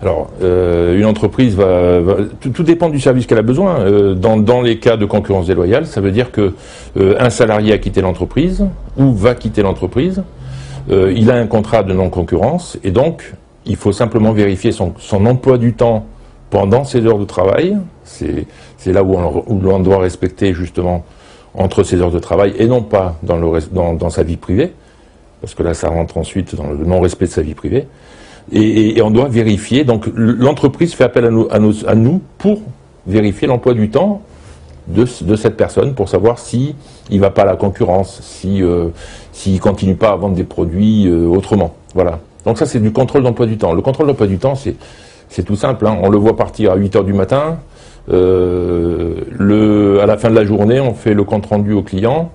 Alors, une entreprise tout dépend du service qu'elle a besoin. Dans les cas de concurrence déloyale, ça veut dire que un salarié a quitté l'entreprise ou va quitter l'entreprise. Il a un contrat de non-concurrence et donc il faut simplement vérifier son emploi du temps pendant ses heures de travail. C'est là où l'on doit respecter justement entre ses heures de travail et non pas dans sa vie privée, parce que là ça rentre ensuite dans le non-respect de sa vie privée. Et on doit vérifier, donc l'entreprise fait appel à nous pour vérifier l'emploi du temps de cette personne, pour savoir si il va pas à la concurrence, s'il continue pas à vendre des produits autrement. Voilà. Donc ça c'est du contrôle d'emploi du temps. Le contrôle d'emploi du temps c'est tout simple, hein. On le voit partir à 8 h du matin, à la fin de la journée on fait le compte rendu au client.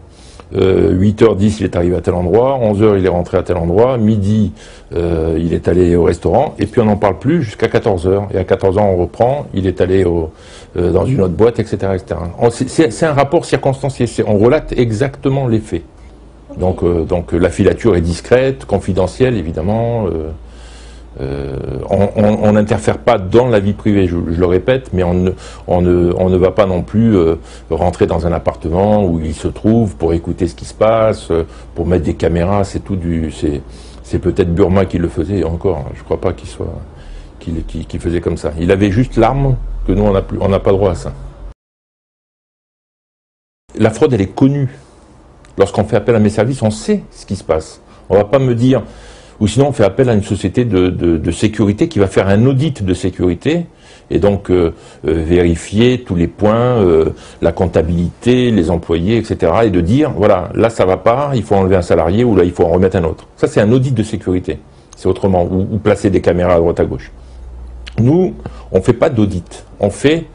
8h10 il est arrivé à tel endroit, 11h il est rentré à tel endroit, midi il est allé au restaurant, et puis on n'en parle plus jusqu'à 14h, et à 14h on reprend, il est allé dans une autre boîte, etc. etc. C'est un rapport circonstancié, on relate exactement les faits. Donc la filature est discrète, confidentielle évidemment, on n'interfère pas dans la vie privée, je le répète, mais on ne va pas non plus rentrer dans un appartement où il se trouve pour écouter ce qui se passe, pour mettre des caméras, c'est peut-être Burma qui le faisait encore, je crois pas qu'il faisait comme ça. Il avait juste l'arme que nous on n'a pas droit à ça. La fraude elle est connue. Lorsqu'on fait appel à mes services, on sait ce qui se passe. On va pas me dire... Ou sinon, on fait appel à une société de sécurité qui va faire un audit de sécurité et donc vérifier tous les points, la comptabilité, les employés, etc. Et de dire, voilà, là ça va pas, il faut enlever un salarié ou là il faut en remettre un autre. Ça c'est un audit de sécurité. C'est autrement, ou placer des caméras à droite à gauche. Nous, on fait pas d'audit. On fait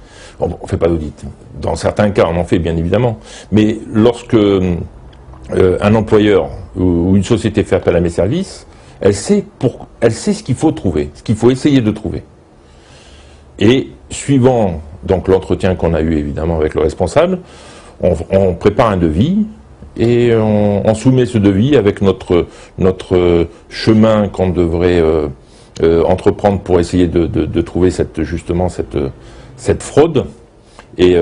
pas d'audit. Dans certains cas, on en fait bien évidemment. Mais lorsque un employeur ou une société fait appel à mes services, elle sait ce qu'il faut trouver, ce qu'il faut essayer de trouver. Et suivant donc l'entretien qu'on a eu évidemment avec le responsable, on prépare un devis et on soumet ce devis avec notre chemin qu'on devrait entreprendre pour essayer de trouver cette fraude. Et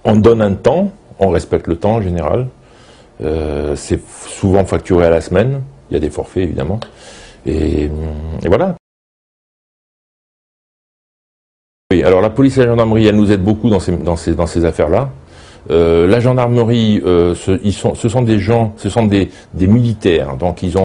on donne un temps, on respecte le temps en général. C'est souvent facturé à la semaine. Il y a des forfaits, évidemment. Et voilà. Oui, alors la police et la gendarmerie, elles nous aident beaucoup dans ces affaires-là. La gendarmerie, ce sont des gens, ce sont des militaires, donc ils ont